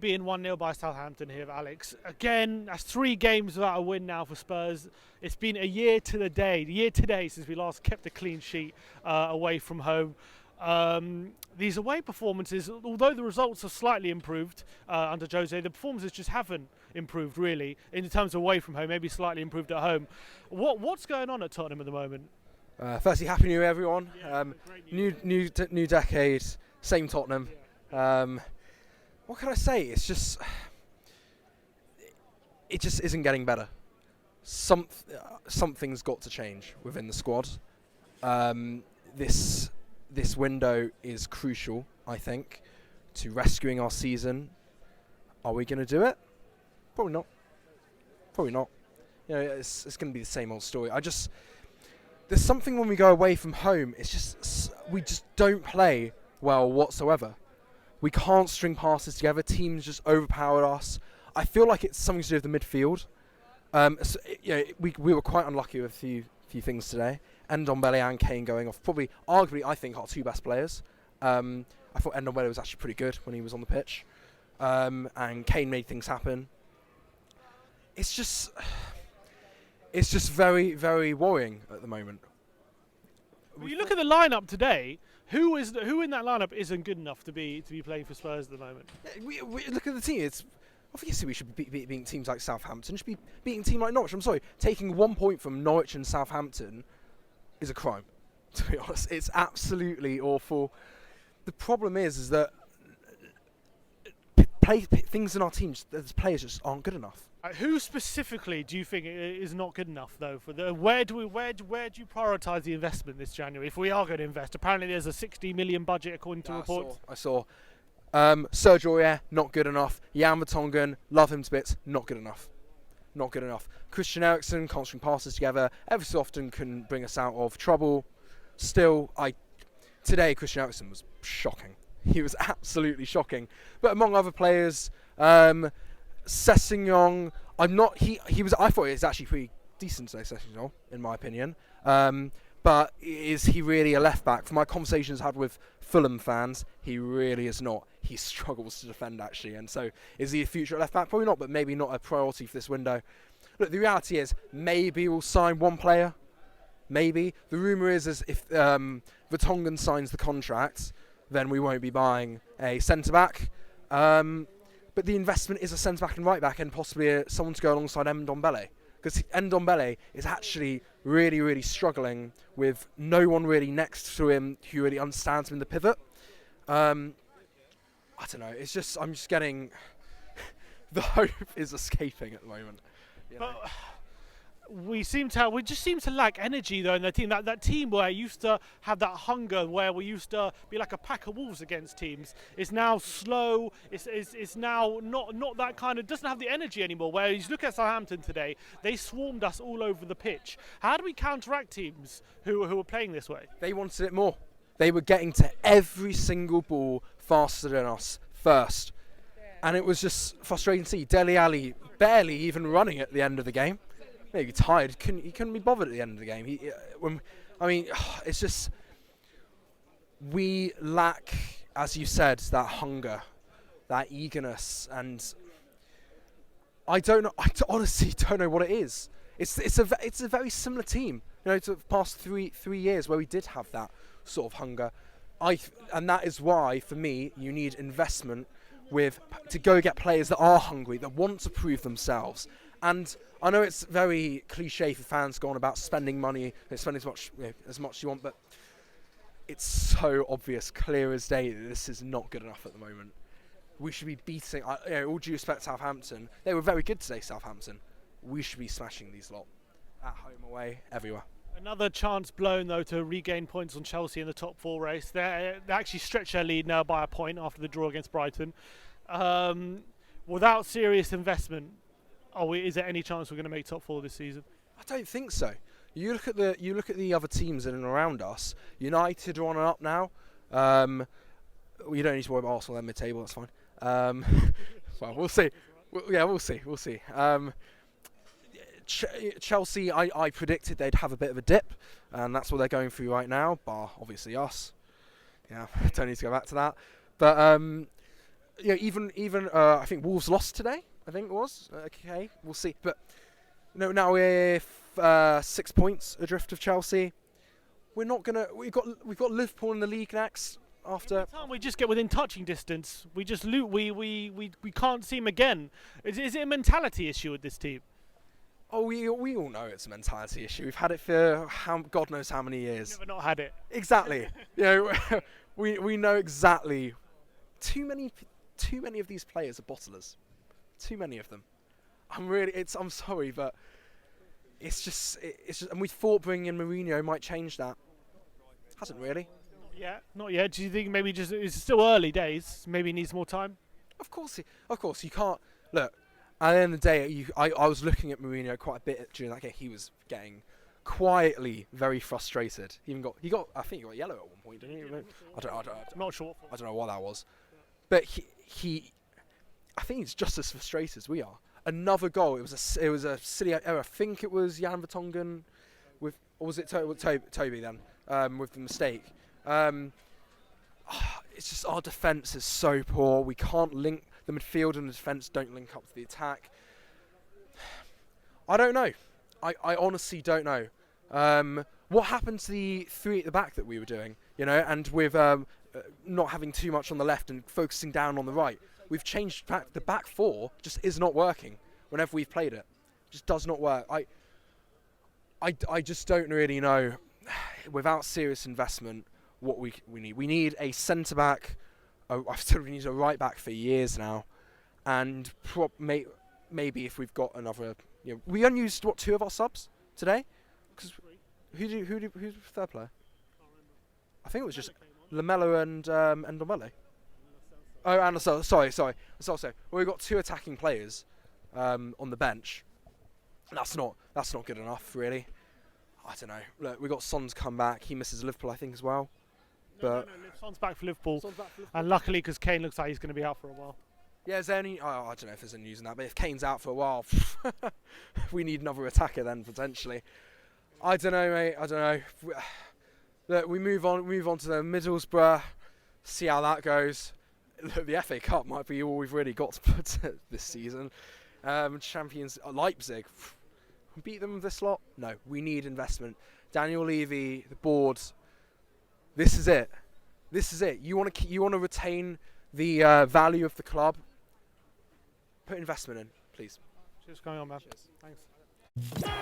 being 1-0 by Southampton here, Alex. Again, that's 3 games without a win now for Spurs. It's been a year today since we last kept a clean sheet away from home. These away performances, although the results are slightly improved under Jose, the performances just haven't improved really in terms of away from home, maybe slightly improved at home. What's going on at Tottenham at the moment? Firstly, Happy New Year, everyone. Yeah, New decade, same Tottenham. What can I say? It just isn't getting better. Something's got to change within the squad. This window is crucial, I think, to rescuing our season. Are we going to do it? Probably not. You know, it's going to be the same old story. There's something when we go away from home. It's just we just don't play well whatsoever. We can't string passes together. Teams just overpowered us. I feel like it's something to do with the midfield. We were quite unlucky with a few things today. Ndombele and Kane going off. Probably, arguably, I think our 2 best players. I thought Ndombele was actually pretty good when he was on the pitch. And Kane made things happen. It's just very, very worrying at the moment. When you look at the lineup today, who in that lineup isn't good enough to be playing for Spurs at the moment? We look at the team. Obviously we should be beating teams like Southampton. Should be beating a team like Norwich. I'm sorry, taking 1 point from Norwich and Southampton is a crime. To be honest, it's absolutely awful. The problem is that things in our teams, the players just aren't good enough. Who specifically do you think is not good enough though? Where do you prioritise the investment this January? If we are going to invest, apparently there's a 60 million budget according to reports. I saw. Sergio Aurier, not good enough. Jan Vertonghen, love him to bits, not good enough. Christian Eriksen can't string passes together. Every so often can bring us out of trouble. Still, today Christian Eriksen was shocking. He was absolutely shocking. But among other players, Sessegnon, I thought he was actually pretty decent today, Sessegnon, in my opinion. But is he really a left back? From my conversations had with Fulham fans, he really is not. He struggles to defend actually, and so is he a future left back? Probably not, but maybe not a priority for this window. Look, the reality is maybe we'll sign 1 player. Maybe. The rumour is if Vertonghen signs the contract, then we won't be buying a centre back. But the investment is a centre back and right back, and possibly someone to go alongside Ndombele. Because Ndombele is actually really, really struggling with no one really next to him who really understands him in the pivot. I don't know. I'm just getting the hope is escaping at the moment. You know? But we just seem to lack energy though in the team. That team where it used to have that hunger, where we used to be like a pack of wolves against teams, is now slow. It's now not that kind of, doesn't have the energy anymore. Where you look at Southampton today, they swarmed us all over the pitch. How do we counteract teams who are playing this way? They wanted it more. They were getting to every single ball faster than us first, and it was just frustrating to see. Dele Alli barely even running at the end of the game. Maybe tired. He couldn't be bothered at the end of the game. It's just we lack, as you said, that hunger, that eagerness, and I don't know. I honestly don't know what it is. It's a very similar team, you know, to the past three years where we did have that sort of hunger. And that is why, for me, you need investment to go get players that are hungry, that want to prove themselves. And I know it's very cliche for fans to go on about spending money, spending as much as you want, but it's so obvious, clear as day, that this is not good enough at the moment. We should be beating, all due respect to Southampton, they were very good today, Southampton. We should be smashing these lot, at home, away, everywhere. Another chance blown though to regain points on Chelsea in the top 4 race. They actually stretch their lead now by a point after the draw against Brighton. Without serious investment, is there any chance we're going to make top 4 this season? I don't think so. You look at the other teams in and around us. United are on and up now. You don't need to worry about Arsenal. They're mid-table. That's fine. Well, we'll see. We'll see. Chelsea, I predicted they'd have a bit of a dip, and that's what they're going through right now. Bar obviously us. Yeah, don't need to go back to that. But even I think Wolves lost today. I think it was. Okay, we'll see. But now we're 6 points adrift of Chelsea. We're not gonna. We've got Liverpool in the league next. After Every time we just get within touching distance, we just loot. We can't see him again. Is it a mentality issue with this team? oh, we all know it's a mentality issue. We've had it for God knows how many years. Never not had it. Exactly. We know exactly. Too many of these players are bottlers. Too many of them. I'm sorry, but it's just, and we thought bringing in Mourinho might change that. Hasn't really. Yeah, not yet. Do you think maybe just it's still early days? Maybe he needs more time. Of course, you can't look. At the end of the day, I was looking at Mourinho quite a bit during that game. He was getting quietly very frustrated. I think he got yellow at one point, didn't he? I don't Not sure. I don't know what that was, but I think he's just as frustrated as we are. Another goal. It was a silly error. I think it was Jan Vertonghen or was it Toby then with the mistake. It's just our defence is so poor. We can't link. The midfield and the defence don't link up to the attack. I don't know. I honestly don't know. What happened to the three at the back that we were doing? And with not having too much on the left and focusing down on the right. We've changed back. The back four just is not working whenever we've played it. Just does not work. I just don't really know. Without serious investment, what we need. We need a centre back. I've said we need a right back for years now, and maybe if we've got another. We only used two of our subs today. Because who's the third player? I think it was just Lamella and Ndombele. Oh, and sorry. Well, we've got two attacking players on the bench. That's not good enough, really. I don't know. Look, we got Son's come back. He misses Liverpool, I think, as well. No, Son's back for Liverpool. And luckily, because Kane looks like he's going to be out for a while. Yeah, is there any? I don't know if there's any news in that, but if Kane's out for a while, we need another attacker then potentially. I don't know, mate. I don't know. Look, we move on to the Middlesbrough. See how that goes. Look, the FA Cup might be all we've really got to put this season. Champions Leipzig. Beat them this lot? No, we need investment. Daniel Levy, the board. This is it. You want to retain the value of the club. Put investment in, please. Cheers, going on, man. Cheers. Thanks.